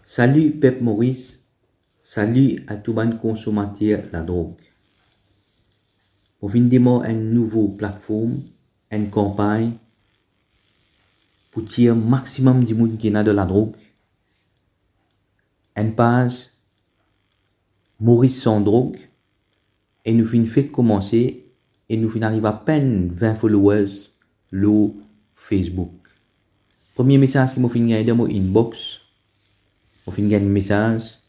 Salut Pep Maurice, salut à tout le monde consommateur la drogue. On vient démarrer une nouvelle plateforme, une campagne pour tirer maximum de monde qui est de la drogue. Une page Maurice sans drogue et nous finissons fait commencer et nous finissons arriver à peine 20 followers sur Facebook. Premier message qui m'a fait gagner dans mon inbox. On finit un message.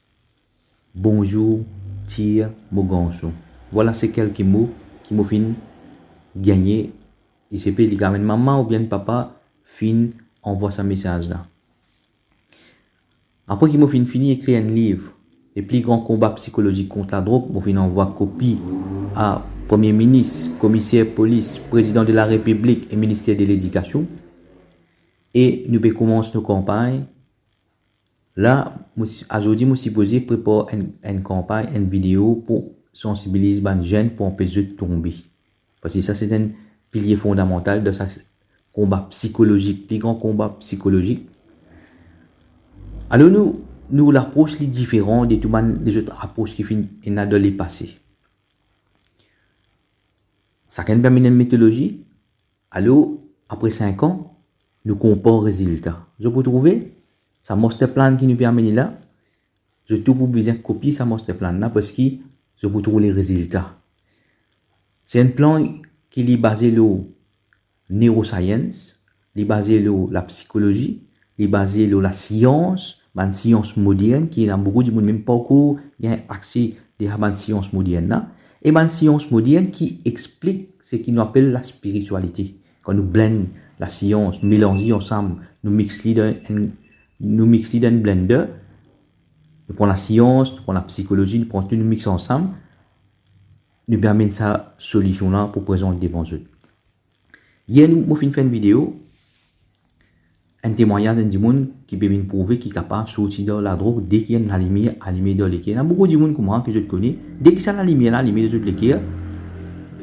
Bonjour, tire mon garçon. Voilà c'est quelques mots qui m'ont fait gagner. Et c'est pas quand même maman ou bien papa fin envoie ce message là. Après qu'il m'a fait fini écrire un livre, les plus grands combats psychologiques contre la drogue, m'a fait envoyer copie à Premier ministre, commissaire police, président de la République et ministère de l'Éducation. Et nous commençons nos campagnes. Là, aujourd'hui, je suis supposé préparer une campagne, une vidéo pour sensibiliser les jeunes pour empêcher de tomber. Parce que ça, c'est un pilier fondamental de ce combat psychologique, plus grand combat psychologique. Alors, nous l'approche est différente de toutes les autres approches qui finissent dans les passés. Ça can permettre une méthodologie. Alors, après 5 ans, nous comparons les résultats. Je peux trouver ça master plan qui nous permet là. Je tout pour besoin copier ça master plan là parce que je peux trouver les résultats. C'est un plan qui est basé sur neuroscience, il est basé sur la psychologie, il est basé sur la science, la science moderne qui est beaucoup de monde même pas encore accès à la science moderne là. Et la science moderne qui explique ce qu'on appelle la spiritualité. Quand nous blendons la science, nous mélangeons ensemble, nous mixons dans un blender, nous prenons la science, nous prenons la psychologie, nous prenons tout, nous mixons ensemble, nous permettons cette solution-là pour présenter devant eux. Hier, nous avons fait une vidéo, un témoignage d'un monde qui peut nous prouver qu'il est capable de sortir de la drogue dès qu'il y a la lumière allumée dans l'équerre. Il y a beaucoup de monde comme moi que je connais, dès qu'il y a la lumière allumée dans l'équerre,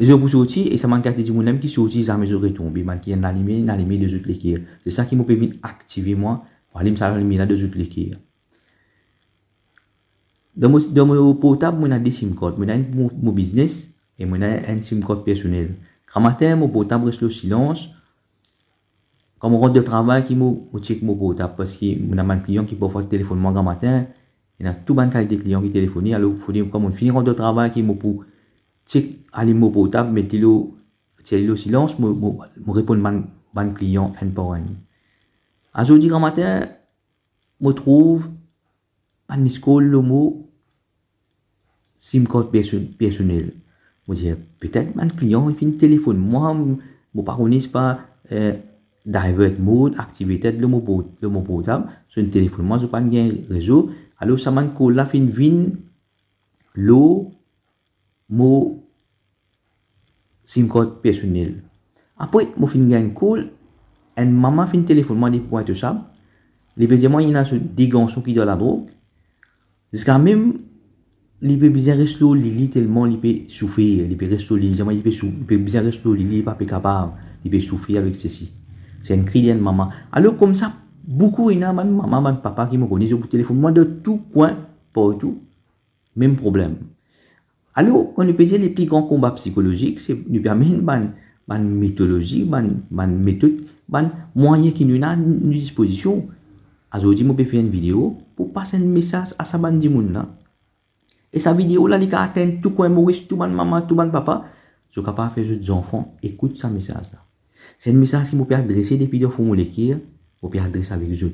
je peux sortir et ça m'a carte du monde qui sortit, ça me retombe. Il y a la lumière allumée dans l'équerre. C'est ça qui m'a permis d'activer moi. Voilà, ça la lumière de l'équerre. Dans mon portable, on a des SIM cards. On a mon business et on a un SIM card personnel. Quand matin, mon portable reste au silence. Quand on rentre de travail, je check mon portable parce que on a un client qui peut faire téléphone moi grand matin. Il y a tout le qualité de client qui téléphone. Alors, il faut dire, comme on finit rentre de travail, qui pour check aller mon portable, mettre-le au silence, je réponds à un client un par un. Aujourd'hui, grand matin, je trouve un miscall le mot SIM card personnel. Je dis, peut-être un client, il fait un téléphone. Moi, je ne connais pas divert mode, activité de mon portable. Sur un téléphone, moi, je n'ai pas de réseau. Alors, ça m'a dit, là, fin vin, le mot SIM card personnel. Après, je fin un call, et maman fin téléphone, moi, des points de ça. Les besoins, il y a des garçons qui ont la drogue. Jusqu'à même, il peut bien rester au lit tellement il peut souffrir, il peut rester au lit, il peut bien rester au lit, il n'est pas capable, il peut souffrir avec ceci. C'est un cri de maman. Alors comme ça, beaucoup il y a maman, papa qui me connaissent au téléphone, moi de tout coin, partout, même problème. Alors, quand nous peut dire les plus grands combats psychologiques, c'est nous permet une méthodologie, une méthode, un moyen qui nous a à notre disposition. Aujourd'hui, je vais faire une vidéo pour passer un message à sa bande de monde là. Et sa vidéo là, il atteint tout coin Maurice, tout le maman, tout le papa. Je suis capable de faire des enfants, écoute ce message là. C'est un message qui me peut adresser depuis le fond de l'équerre, je peux adresser avec eux.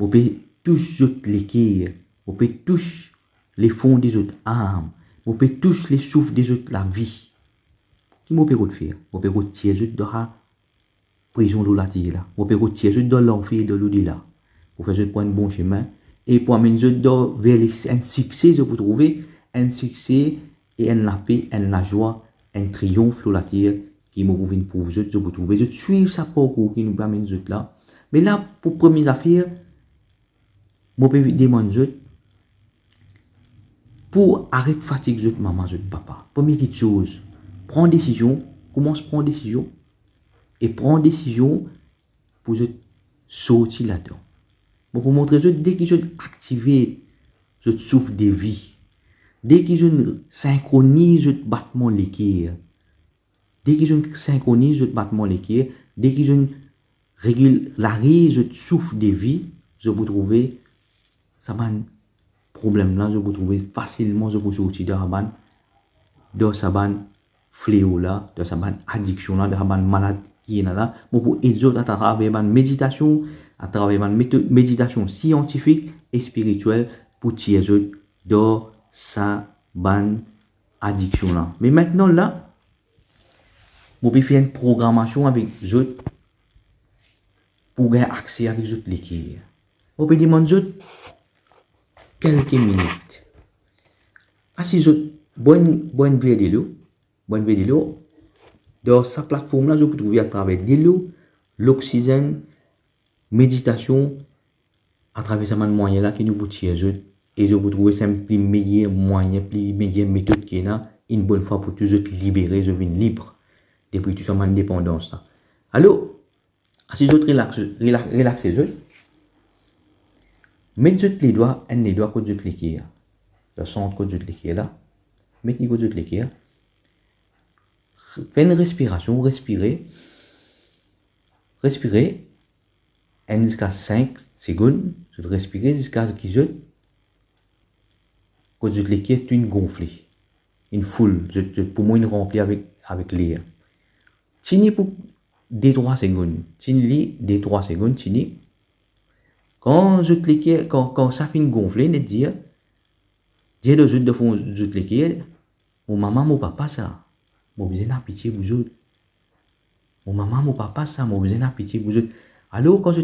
Je peux toucher l'équerre, je peux toucher les fonds des autres âmes, je peux toucher les souffles des autres la vie. Qui me peut faire? Je peux retirer de la prison de la terre là. Je peux retirer de l'enfer de l'au-delà. Pour faire un bon chemin. Et pour amener vers un succès, je peux trouver un succès et la paix, la joie, un triomphe sur la terre qui me prouve pour vous, je peux trouver. Je suis sa parcours qui nous permet de là. Mais là, pour première affaire, je peux demander pour arrêter de fatiguer maman, papa. Première chose, prends décision, commence à prendre décision et prends décision pour sortir là-dedans. pour montrer que dès que je active, je souffle de vie. Dès que je synchronise le battement l'équerre, dès que je synchronise le battement l'équerre, dès que je régularise le souffle de vie, je peux trouver ça problème là, je peux trouver facilement, je peux sortir de sa fléau là, de sa addiction là, de sa maladie qui est là, pour aider à travers ma méditation, à travers ma méditation scientifique et spirituelle pour tirer de sa addiction là. Mais maintenant là, je peux faire une programmation avec eux pour avoir accès avec eux l'équerre. Je peux demander quelques minutes. Si je bonne vidéo, dans sa plateforme là, je peux trouver à travers de l'eau, l'oxygène, méditation, à travers ce moyen là qui nous peut tirer. Et je peux trouver un plus meilleur moyen, plus meilleure méthode qui est là, une bonne fois pour toujours te libérer, je viens libre depuis toute cette indépendance là. Alors, si je relaxer, je mettez les doigts, les doigts côté de l'équerre, le centre côté de l'équerre là, mettez les côté de l'équerre, faites une respiration, respirez, jusqu'à 5 secondes, je respirez jusqu'à ce que je côté de l'équerre est une gonflée, une foule, pour moi une remplie avec l'air. Tini pour des 3 secondes, des 3 secondes, tini. Quand je clique, quand ça finit gonfler, ne dire de jeu de fond, je clique, mon maman, mon papa, ça, mon besoin n'a pitié, vous autres. Mon maman, mon papa, ça, mon besoin n'a pitié, vous autres. Alors, quand je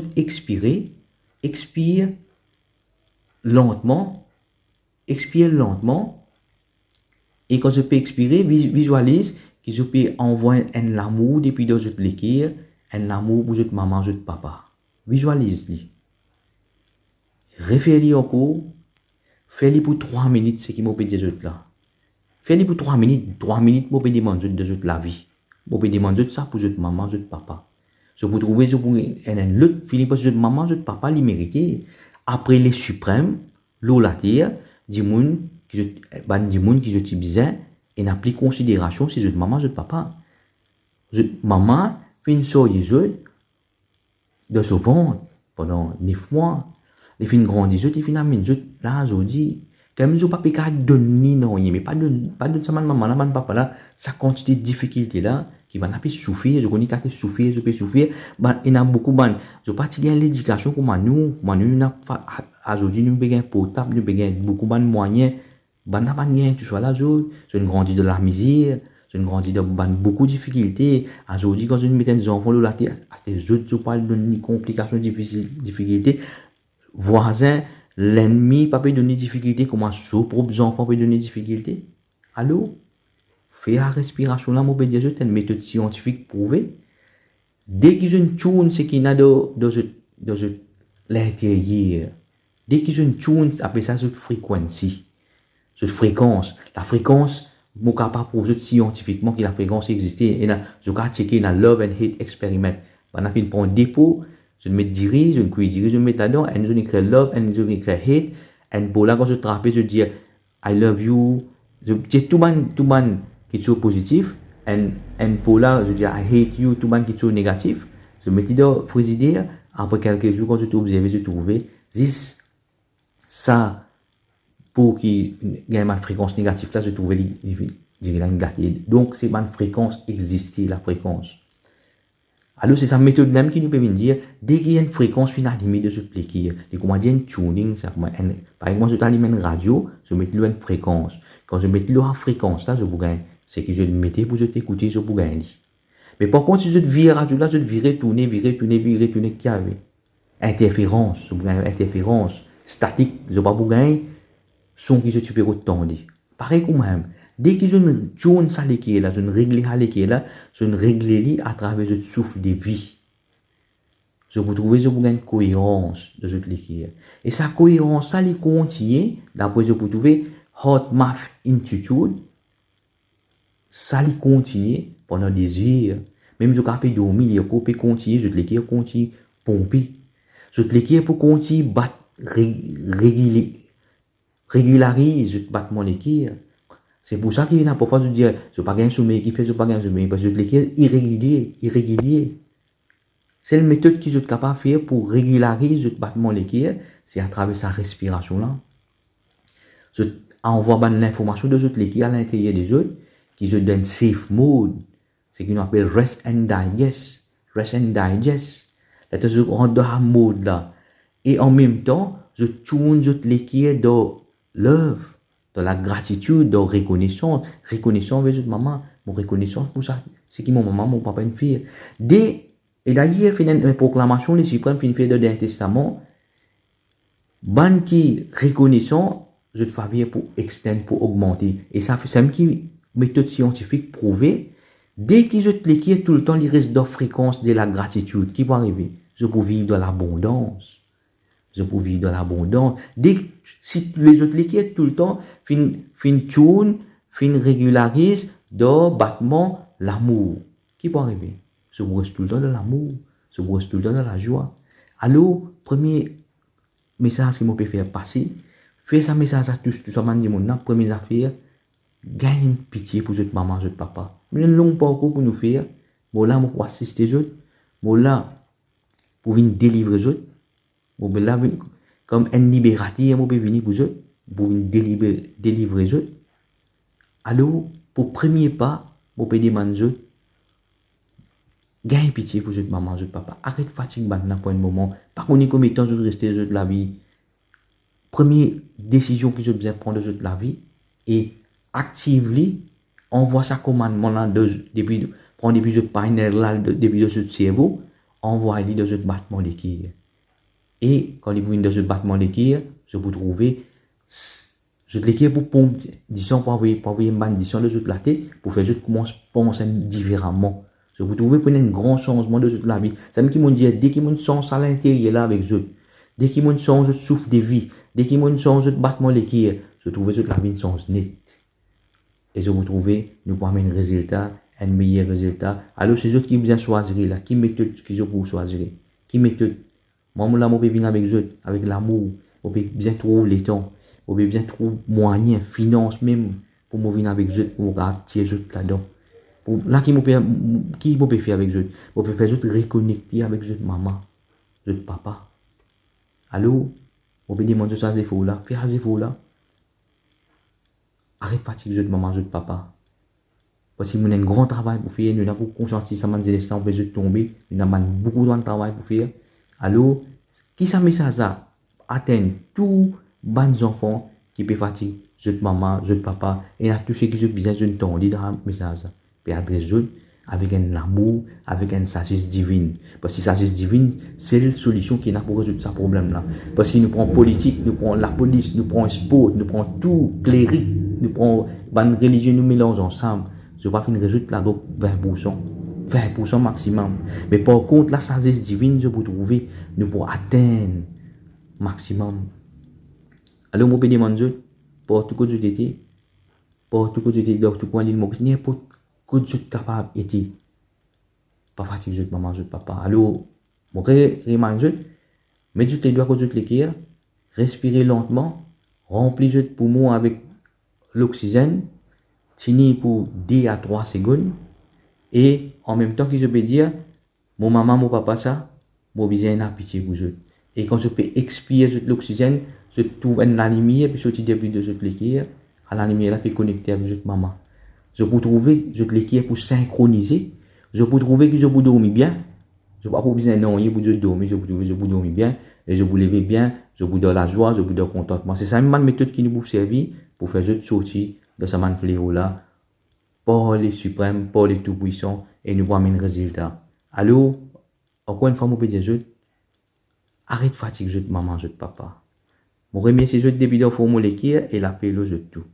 expire lentement, et quand je peux expirer, visualise que je peux envoyer un amour depuis de je clique, un amour pour votre maman, votre papa. Visualise-le. Refais-le encore, fais-le pour 3 minutes, ce qui m'a dit de là. Fais-le pour 3 minutes, moi peux demander de la vie. Moi peux demander ça pour votre maman, votre papa. Je peux trouver un autre Philippe, votre maman, votre papa, les mériter. Après les suprêmes, l'eau la terre, du monde qui je suis bizarre, et n'a plus considération si votre maman, votre papa. Votre maman fait une soirée de ce ventre pendant 9 mois. Les filles grandissent, les filles amènent, là, je dis, quand même, je ne peux pas donner, non, mais pas de ça, maman, là, papa, là, sa quantité de difficultés, là, qui va pas souffrir, je connais qu'à souffrir, je peux souffrir, il y a beaucoup, je ne peux pas dire l'éducation, comme nous, n'a pas, aujourd'hui, nous, avons un portable, nous, avons beaucoup de moyens, n'a pas rien, tu sois là, je ne grandis de la misère, je ne grandis de beaucoup de difficultés, aujourd'hui, quand je mets des enfants, là, je parle de complications, difficultés, voisin, l'ennemi, pas peut donner difficulté, comment ses propres enfants peuvent donner difficulté. Allô? Fais la respiration là, mon pédiatre, c'est une méthode scientifique prouvée. Dès que je tourne ce qu'il y a dans l'intérieur, dès que je tourne, appelle ça cette fréquence. La fréquence, je suis capable de prouver scientifiquement que la fréquence existe. Et là, je vais checker dans Love and Hate Experiment. On a fait un dépôt. Je me dirige, je me dirige, je me mets là-dedans, et je écris love, et je écris hate, et pour là, quand je trappe, je dis I love you, je dis tout le monde qui est positif, et pour là, je dis I hate you, tout le monde qui est négatif, je me mets dans frigidaire, après quelques jours, quand je t'observe, je trouve, ça, pour qu'il y ait une fréquence négative, là, je trouve, la négative. Donc, c'est une fréquence existée, la fréquence. Alors, c'est sa méthode même qui nous permet de dire, dès qu'il y a une fréquence finale, limite de se pliquer, et comment dire, un tuning, par exemple, je t'allume une radio, je mets une fréquence. Quand je mets la fréquence, là, je vous gagne. C'est que je le mettais pour t'écouter, je vous gagne. Mais par contre, si je te vire radio, là, je te vire tourner, qui avait. Interférence, je vous gagne, interférence, statique, je pas vous gagne, son qui je te peux retendre. Pareil comme même. Dès que je ne tourne ça l'équerre là, je ne règle ça l'équerre là, je ne règle à travers le souffle de vie. Je vous trouve une cohérence de cette l'équerre. Et sa cohérence, ça les continue, d'après je vous trouver Heart Math Institute, ça les continue pendant des heures. Même je peux dormir, je peux continuer, je l'équerre continue pomper. Je te l'équipe pour qu'on t'y batte, régularise, je te batte mon l'équipe. C'est pour ça qu'il vient parfois de dire, je pas gagner sommeil, qui fait je pas gagner sommeil, parce que je te l'équipe irrégulier. C'est la méthode que je suis capable de faire pour régulariser le battement de l'équipe, c'est à travers sa respiration là. Je envoie l'information de l'équipe à l'intérieur des autres, qui je donne safe mode. C'est qu'on appelle rest and digest. Rest and digest. Là, je rentre dans ce mode là. Et en même temps, je tourne l'équipe dans l'œuvre, dans la gratitude, dans la reconnaissance. Reconnaissance avec maman. Mon reconnaissance pour ça. C'est qui mon maman, mon papa, une fille. Et d'ailleurs, il y a une proclamation, les suprêmes, fin fait dans un testament. Ban qui reconnaissant, je te fais pour extendre, pour augmenter. Et ça fait, c'est une méthode scientifique prouvée. Dès que je te l'équipe tout le temps, il reste dans la fréquence de la gratitude. Qui va arriver? Je peux vivre dans l'abondance. Je peux vivre dans l'abondance. Dès que, si les autres l'équipe tout le temps, fin tune, fin régularise dans le battement, l'amour. Qui va arriver? Je reste tout le temps dans l'amour. Je reste tout le temps dans la joie. Alors, premier message que je peux faire passer, faire ce message à tous, tout ça, première affaire, gagne pitié pour votre maman, votre papa. Mais un long parcours pour nous faire. Bon là, pour assister les autres. Bon là, pour venir délivrer les autres. Bon là, comme un libérateur, pour venir pour les autres. Pour venir délivrer les autres. Alors, pour premier pas, pour demander les autres, gagne pitié pour votre maman, votre papa. Arrête fatigue maintenant pour un moment. Par contre, combien de temps je rester de la vie. Première décision que je besoin prendre de la vie et actively envoie sa commandement là depuis prendre depuis le panel là depuis de ce cerveau, envoie-le dans ce battement d'équilibre. Et quand il vient dans ce battement d'équilibre, je peux trouver je l'équilibre pour pompe disons pour envoyer une bande disons de la tête pour faire je commence penser différemment. Je vous trouve pour un grand changement de toute la vie. Ça me qui m'ont dit, dès qu'ils m'ont sens à l'intérieur là avec eux, dès qu'ils m'ont sens, je souffle de vie, dès qu'ils m'ont sens, je battement l'équilibre, je trouve toute la vie une sens net. Et je vous trouve, nous pouvons amener un résultat, un meilleur résultat. Alors, c'est eux qui bien choisir là, qui méthode qu'ils ont pour choisir, qui méthode. Moi, là, je peux venir avec eux, avec l'amour, je peux bien trouver les temps, je peux bien trouver moyens, finances même, pour me venir avec eux, pour attirer eux là-dedans. Là, qui peut faire avec eux? On peut faire juste reconnecter avec eux maman, eux papa. Alors, on peut demander ça à Zéphor là, faire à Zéphor là. Arrête de fatiguer eux maman, eux papa. Parce que nous avons un grand travail pour faire, nous avons pour conscientiser ça, on peut tomber, nous avons beaucoup de travail pour faire. Alors, qui ça message ça? Atteindre tous les enfants qui peuvent fatiguer eux maman, eux papa, et à tous ceux qui ont besoin de temps, dans le message. Puis adresser avec un amour, avec une sagesse divine. Parce que la sagesse divine, c'est la solution qui n'a pour résoudre ce problème-là. Parce qu'il nous prend politique, nous prend la police, nous prend sport, nous prend tout, clérique, nous prend une religion, nous mélange ensemble. Je ne vais pas finir résoudre là donc 20%. 20% maximum. Mais par contre, la sagesse divine, je peux trouver, nous pourrons atteindre maximum. Alors, je peux demander, pour tout ce que je t'ai pour tout ce que je t'ai dit, pour tout ce que je t'ai dit, que je suis capable d'être pas fatigué de maman, de papa. Alors, je remange, mettez tes doigts contre l'équerre, respirez lentement, remplissez les poumons avec l'oxygène, tenez pour 2 à 3 secondes, et en même temps que je peux dire, mon maman, mon papa, ça, mon besoin n'a pitié pour eux. Et quand je peux expirer l'oxygène, je trouve une lumière, puis je suis début de l'équerre, à la lumière, là, puis connecter avec maman. Je peux trouver, je l'équipe pour synchroniser. Je peux trouver que je peux dormir bien. Je n'ai pas besoin non, il faut dormir, je peux trouver, je peux dormir bien. Et je peux lever bien, je peux dans la joie, je peux dans le contentement. C'est ça une méthode qui nous peut servir pour faire juste sortir de ce man fléau là, par les suprêmes, par les tout-puissants, et nous amener un résultat. Alors, encore une fois, je peux dire, arrête de fatiguer, maman, papa. Je remercie les début de formuler et la paix, le tout.